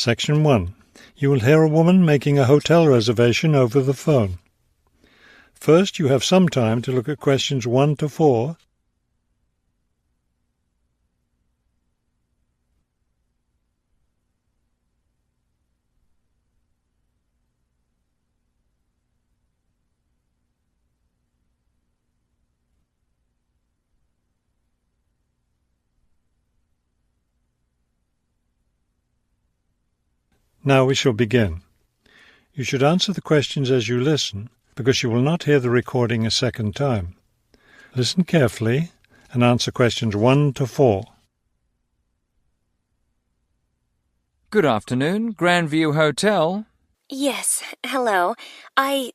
Section 1. You will hear a woman making a hotel reservation over the phone. First, you have some time to look at questions 1 to 4. Now we shall begin. You should answer the questions as you listen, because you will not hear the recording a second time. Listen carefully and answer questions 1 to 4. Good afternoon, Grandview Hotel. Yes, hello. I'm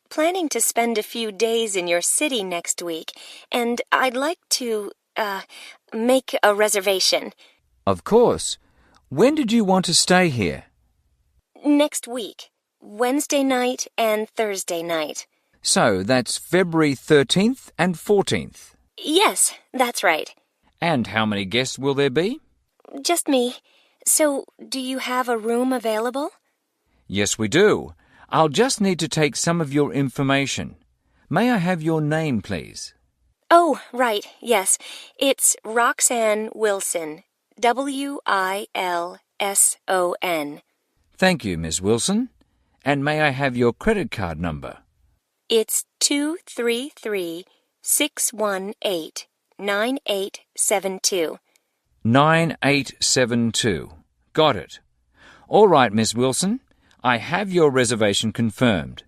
planning to spend a few days in your city next week, and I'd like to, make a reservation. Of course. When did you want to stay here? Next week, Wednesday night and Thursday night. So that's February 13th and 14th. Yes, that's right. And how many guests will there be? Just me. So, do you have a room available? Yes, we do. I'll just need to take some of your information. May I have your name, please? Oh, right, yes. It's Roxanne Wilson. Wilson. Thank you, Miss Wilson. And may I have your credit card number? It's 233-618-9872. 9872. Got it. All right, Miss Wilson. I have your reservation confirmed.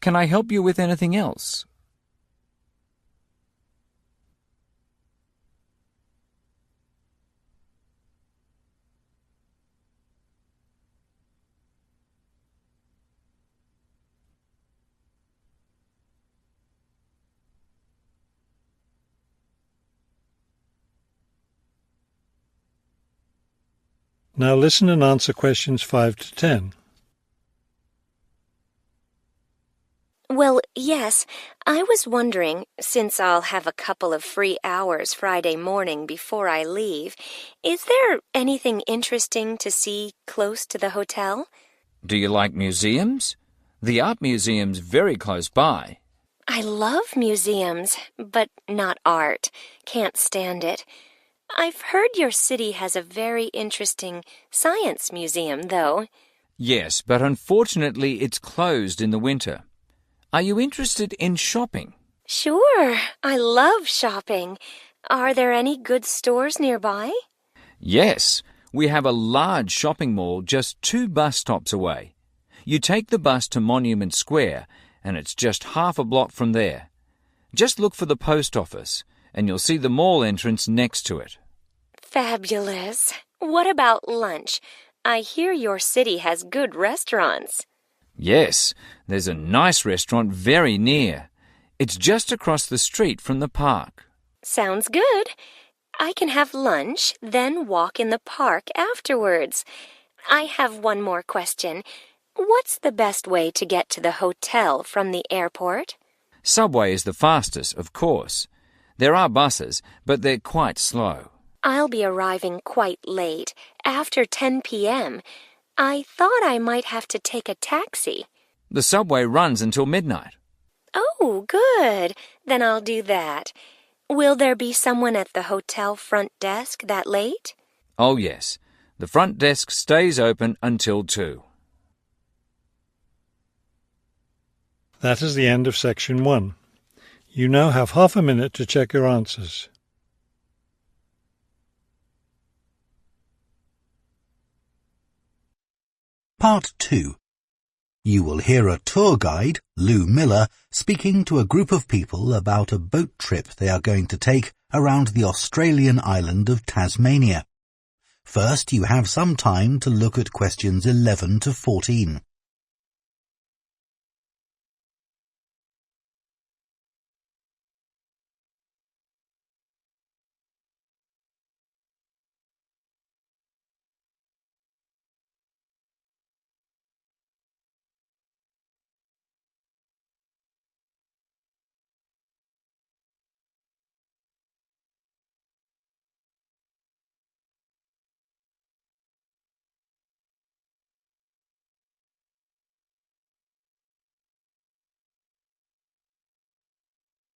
Can I help you with anything else? Now listen and answer questions 5 to 10. Well, yes, I was wondering, since I'll have a couple of free hours Friday morning before I leave, is there anything interesting to see close to the hotel? Do you like museums? The art museum's very close by. I love museums, but not art. Can't stand it. I've heard your city has a very interesting science museum, though. Yes, but unfortunately it's closed in the winter. Are you interested in shopping? Sure, I love shopping. Are there any good stores nearby? Yes, we have a large shopping mall just 2 bus stops away. You take the bus to Monument Square, and it's just half a block from there. Just look for the post office, and you'll see the mall entrance next to it. Fabulous. What about lunch? I hear your city has good restaurants. Yes, there's a nice restaurant very near. It's just across the street from the park. Sounds good. I can have lunch, then walk in the park afterwards. I have one more question. What's the best way to get to the hotel from the airport? Subway is the fastest, of course. There are buses, but they're quite slow. I'll be arriving quite late, after 10 p.m. I thought I might have to take a taxi. The subway runs until midnight. Oh, good. Then I'll do that. Will there be someone at the hotel front desk that late? Oh, yes. The front desk stays open until 2. That is the end of Section 1. You now have half a minute to check your answers. Part 2. You will hear a tour guide, Lou Miller, speaking to a group of people about a boat trip they are going to take around the Australian island of Tasmania. First, you have some time to look at questions 11 to 14.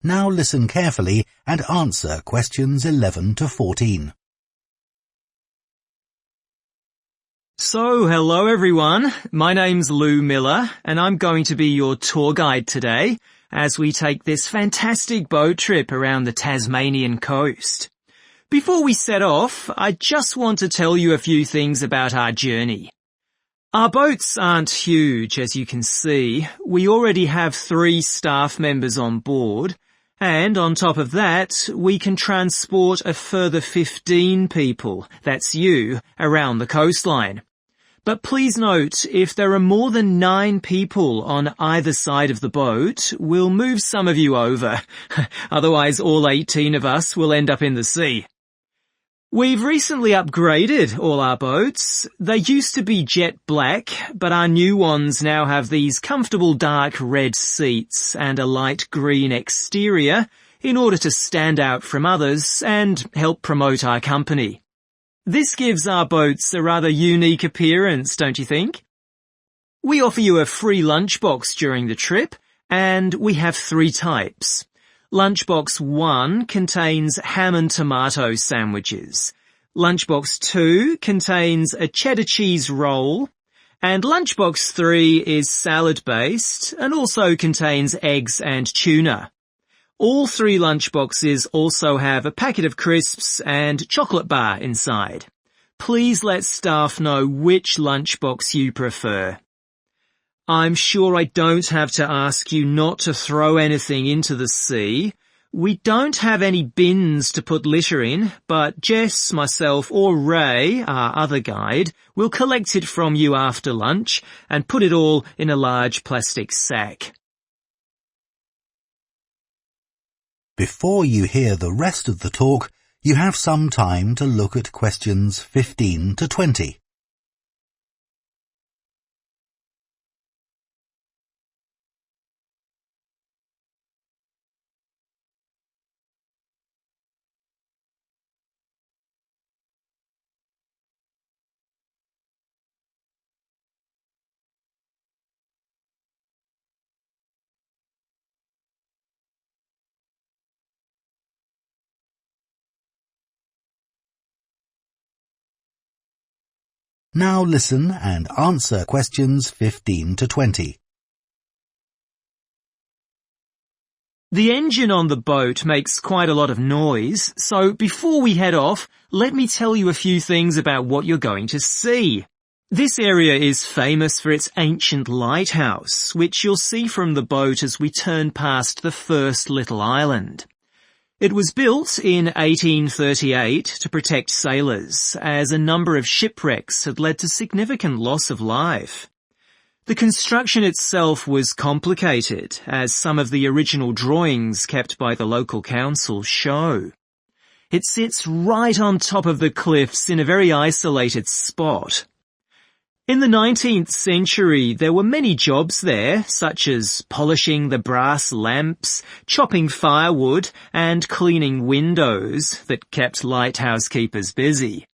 Now listen carefully and answer questions 11 to 14. So, hello everyone. My name's Lou Miller, and I'm going to be your tour guide today as we take this fantastic boat trip around the Tasmanian coast. Before we set off, I just want to tell you a few things about our journey. Our boats aren't huge, as you can see. We already have 3 staff members on board, and on top of that, we can transport a further 15 people, that's you, around the coastline. But please note, if there are more than 9 people on either side of the boat, we'll move some of you over. Otherwise, all 18 of us will end up in the sea. We've recently upgraded all our boats. They used to be jet black, but our new ones now have these comfortable dark red seats and a light green exterior in order to stand out from others and help promote our company. This gives our boats a rather unique appearance, don't you think? We offer you a free lunchbox during the trip, and we have 3 types. Lunchbox 1 contains ham and tomato sandwiches. Lunchbox 2 contains a cheddar cheese roll. And Lunchbox 3 is salad-based and also contains eggs and tuna. All 3 lunchboxes also have a packet of crisps and chocolate bar inside. Please let staff know which lunchbox you prefer. I'm sure I don't have to ask you not to throw anything into the sea. We don't have any bins to put litter in, but Jess, myself or Ray, our other guide, will collect it from you after lunch and put it all in a large plastic sack. Before you hear the rest of the talk, you have some time to look at questions 15 to 20. Now listen and answer questions 15 to 20. The engine on the boat makes quite a lot of noise, so before we head off, let me tell you a few things about what you're going to see. This area is famous for its ancient lighthouse, which you'll see from the boat as we turn past the first little island. It was built in 1838 to protect sailors, as a number of shipwrecks had led to significant loss of life. The construction itself was complicated, as some of the original drawings kept by the local council show. It sits right on top of the cliffs in a very isolated spot. In the 19th century, there were many jobs there, such as polishing the brass lamps, chopping firewood, and cleaning windows that kept lighthouse keepers busy.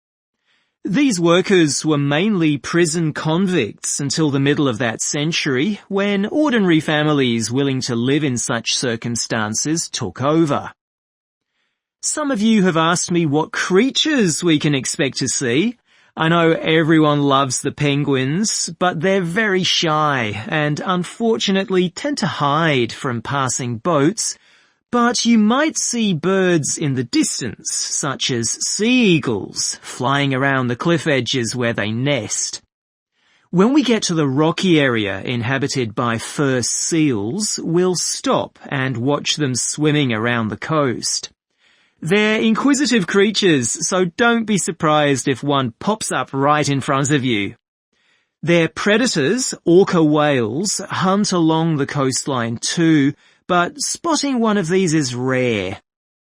These workers were mainly prison convicts until the middle of that century, when ordinary families willing to live in such circumstances took over. Some of you have asked me what creatures we can expect to see. I know everyone loves the penguins, but they're very shy and unfortunately tend to hide from passing boats. But you might see birds in the distance, such as sea eagles, flying around the cliff edges where they nest. When we get to the rocky area inhabited by fur seals, we'll stop and watch them swimming around the coast. They're inquisitive creatures, so don't be surprised if one pops up right in front of you. Their predators, orca whales, hunt along the coastline too, but spotting one of these is rare.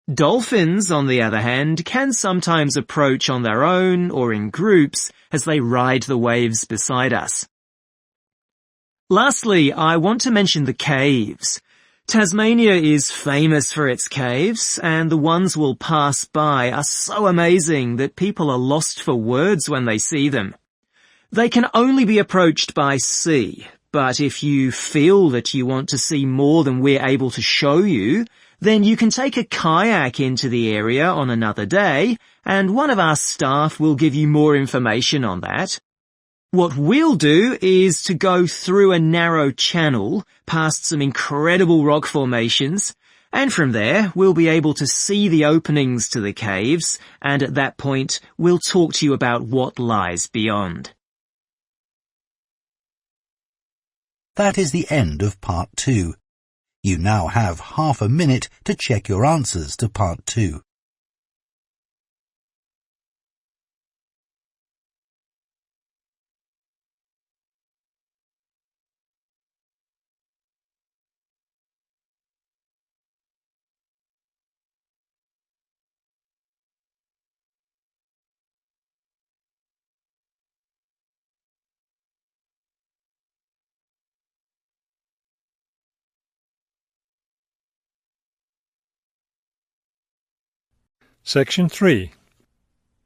Dolphins, on the other hand, can sometimes approach on their own or in groups as they ride the waves beside us. Lastly, I want to mention the caves. Tasmania is famous for its caves, and the ones we'll pass by are so amazing that people are lost for words when they see them. They can only be approached by sea, but if you feel that you want to see more than we're able to show you, then you can take a kayak into the area on another day, and one of our staff will give you more information on that. What we'll do is to go through a narrow channel past some incredible rock formations, and from there we'll be able to see the openings to the caves, and at that point we'll talk to you about what lies beyond. That is the end of Part 2. You now have half a minute to check your answers to Part 2. Section 3.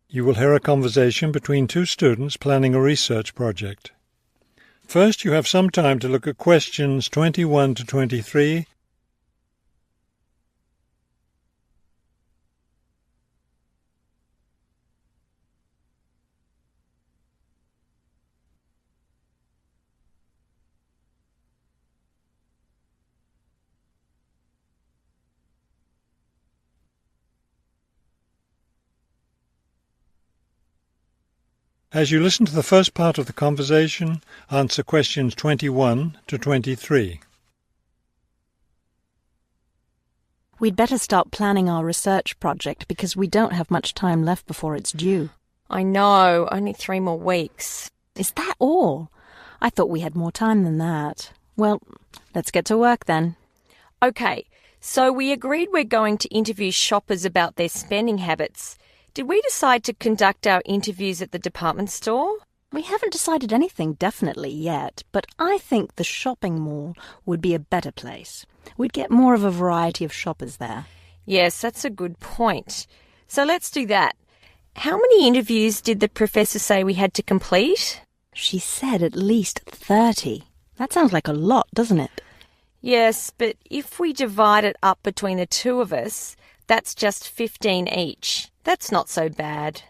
You will hear a conversation between two students planning a research project. First, you have some time to look at questions 21 to 23 As you listen to the first part of the conversation, answer questions 21 to 23. We'd better start planning our research project because we don't have much time left before it's due. I know, only 3 more weeks. Is that all? I thought we had more time than that. Well, let's get to work then. Okay, so we agreed we're going to interview shoppers about their spending habits. Did we decide to conduct our interviews at the department store? We haven't decided anything definitely yet, but I think the shopping mall would be a better place. We'd get more of a variety of shoppers there. Yes, that's a good point. So let's do that. How many interviews did the professor say we had to complete? She said at least 30. That sounds like a lot, doesn't it? Yes, but if we divide it up between the two of us, that's just 15 each. That's not so bad.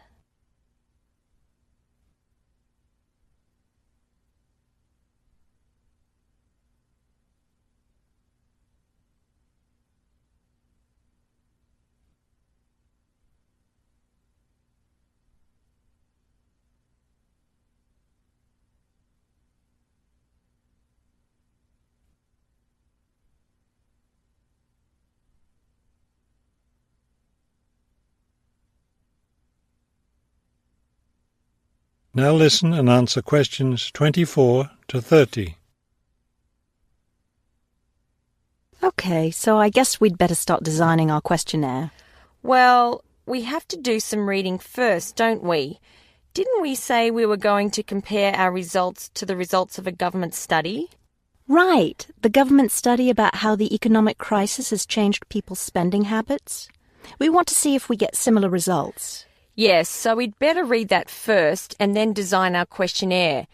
Now listen and answer questions 24 to 30. Okay, so I guess we'd better start designing our questionnaire. Well, we have to do some reading first, don't we? Didn't we say we were going to compare our results to the results of a government study? Right, the government study about how the economic crisis has changed people's spending habits. We want to see if we get similar results. Yes, so we'd better read that first and then design our questionnaire.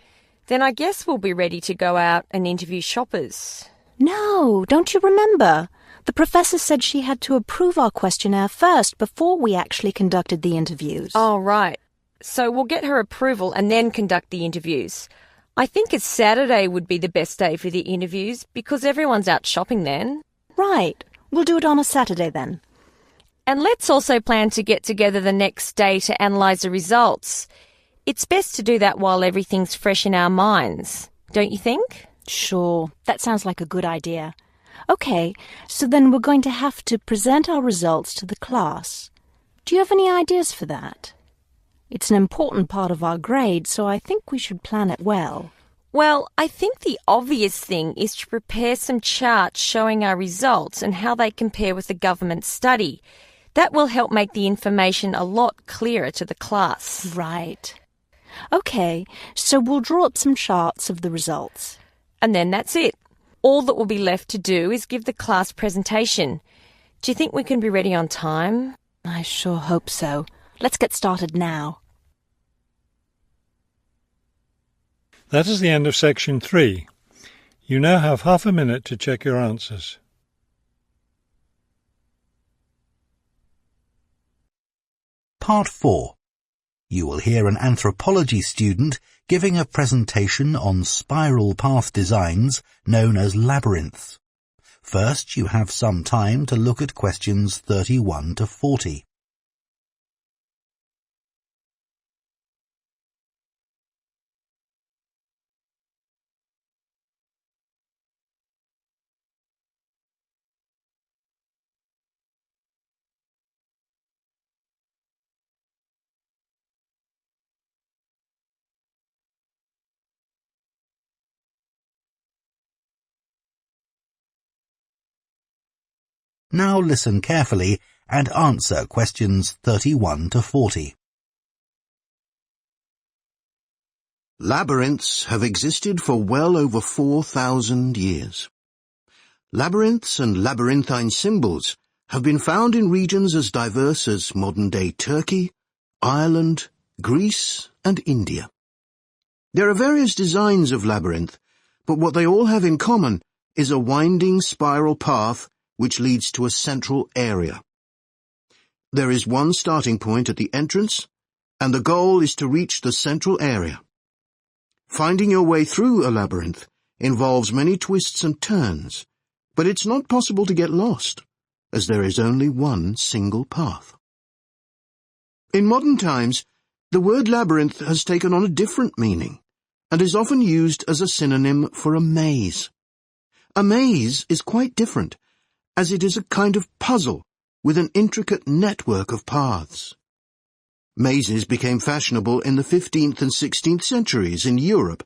Then I guess we'll be ready to go out and interview shoppers. No, don't you remember? The professor said she had to approve our questionnaire first before we actually conducted the interviews. Oh, right. So we'll get her approval and then conduct the interviews. I think it's Saturday would be the best day for the interviews because everyone's out shopping then. Right. We'll do it on a Saturday then. And let's also plan to get together the next day to analyse the results. It's best to do that while everything's fresh in our minds, don't you think? Sure, that sounds like a good idea. Okay, so then we're going to have to present our results to the class. Do you have any ideas for that? It's an important part of our grade, so I think we should plan it well. Well, I think the obvious thing is to prepare some charts showing our results and how they compare with the government study. That will help make the information a lot clearer to the class. Right. Okay, so we'll draw up some charts of the results. And then that's it. All that will be left to do is give the class presentation. Do you think we can be ready on time? I sure hope so. Let's get started now. That is the end of section 3. You now have half a minute to check your answers. Part 4. You will hear an anthropology student giving a presentation on spiral path designs known as labyrinths. First, you have some time to look at questions 31 to 40. Now listen carefully and answer questions 31 to 40. Labyrinths have existed for well over 4,000 years. Labyrinths and labyrinthine symbols have been found in regions as diverse as modern-day Turkey, Ireland, Greece, and India. There are various designs of labyrinth, but what they all have in common is a winding spiral path which leads to a central area. There is one starting point at the entrance, and the goal is to reach the central area. Finding your way through a labyrinth involves many twists and turns, but it's not possible to get lost, as there is only one single path. In modern times, the word labyrinth has taken on a different meaning, and is often used as a synonym for a maze. A maze is quite different, as it is a kind of puzzle with an intricate network of paths. Mazes became fashionable in the 15th and 16th centuries in Europe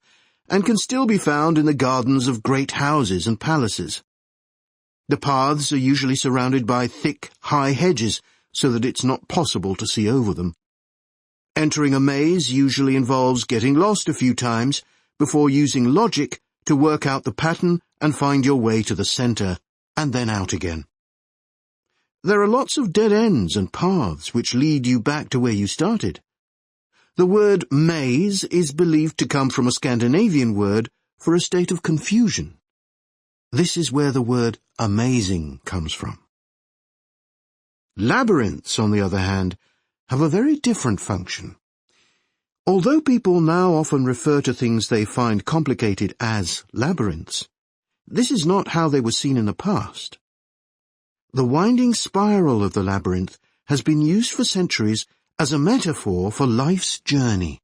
and can still be found in the gardens of great houses and palaces. The paths are usually surrounded by thick, high hedges so that it's not possible to see over them. Entering a maze usually involves getting lost a few times before using logic to work out the pattern and find your way to the center, and then out again. There are lots of dead ends and paths which lead you back to where you started. The word maze is believed to come from a Scandinavian word for a state of confusion. This is where the word amazing comes from. Labyrinths, on the other hand, have a very different function. Although people now often refer to things they find complicated as labyrinths, this is not how they were seen in the past. The winding spiral of the labyrinth has been used for centuries as a metaphor for life's journey.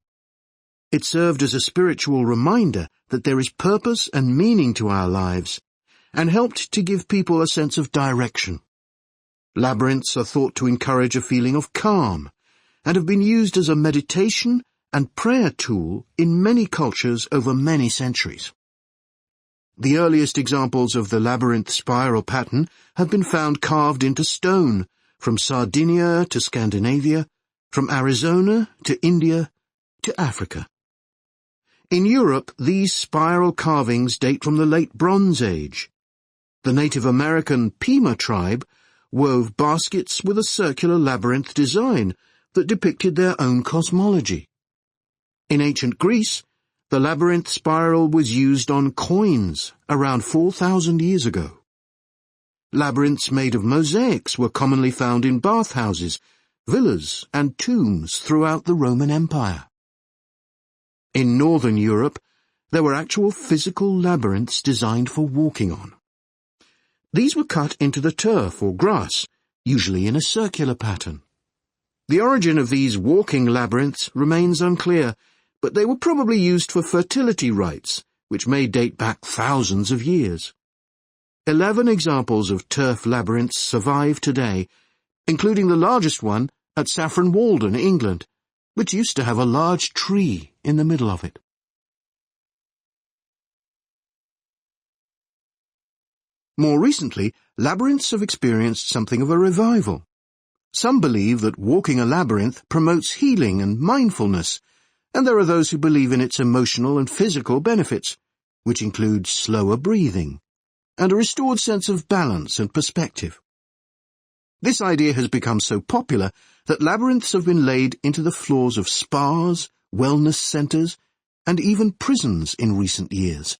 It served as a spiritual reminder that there is purpose and meaning to our lives, and helped to give people a sense of direction. Labyrinths are thought to encourage a feeling of calm, and have been used as a meditation and prayer tool in many cultures over many centuries. The earliest examples of the labyrinth spiral pattern have been found carved into stone, from Sardinia to Scandinavia, from Arizona to India to Africa. In Europe, these spiral carvings date from the late Bronze Age. The Native American Pima tribe wove baskets with a circular labyrinth design that depicted their own cosmology. In ancient Greece, the labyrinth spiral was used on coins around 4,000 years ago. Labyrinths made of mosaics were commonly found in bathhouses, villas, and tombs throughout the Roman Empire. In northern Europe, there were actual physical labyrinths designed for walking on. These were cut into the turf or grass, usually in a circular pattern. The origin of these walking labyrinths remains unclear, but they were probably used for fertility rites, which may date back thousands of years. 11 examples of turf labyrinths survive today, including the largest one at Saffron Walden, England, which used to have a large tree in the middle of it. More recently, labyrinths have experienced something of a revival. Some believe that walking a labyrinth promotes healing and mindfulness, and there are those who believe in its emotional and physical benefits, which include slower breathing and a restored sense of balance and perspective. This idea has become so popular that labyrinths have been laid into the floors of spas, wellness centers, and even prisons in recent years.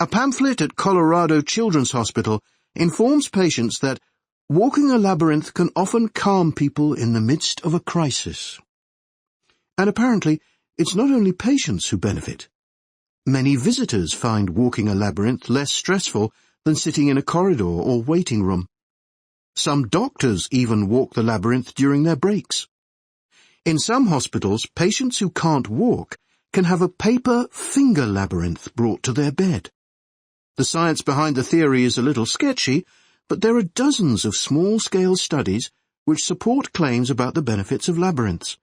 A pamphlet at Colorado Children's Hospital informs patients that Walking a labyrinth can often calm people in the midst of a crisis. And apparently, it's not only patients who benefit. Many visitors find walking a labyrinth less stressful than sitting in a corridor or waiting room. Some doctors even walk the labyrinth during their breaks. In some hospitals, patients who can't walk can have a paper finger labyrinth brought to their bed. The science behind the theory is a little sketchy, but there are dozens of small-scale studies which support claims about the benefits of labyrinths.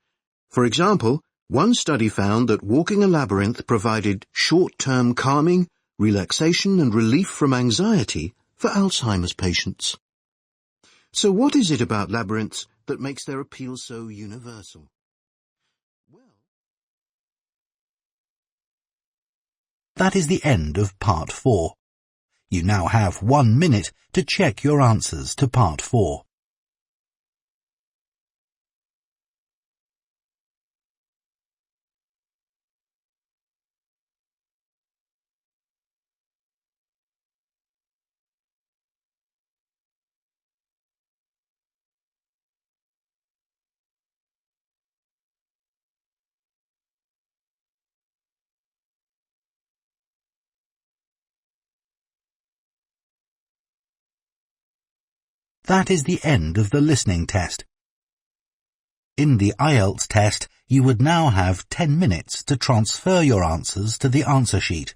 For example, one study found that walking a labyrinth provided short-term calming, relaxation and relief from anxiety for Alzheimer's patients. So what is it about labyrinths that makes their appeal so universal? That is the end of Part 4. You now have 1 minute to check your answers to Part 4. That is the end of the listening test. In the IELTS test, you would now have 10 minutes to transfer your answers to the answer sheet.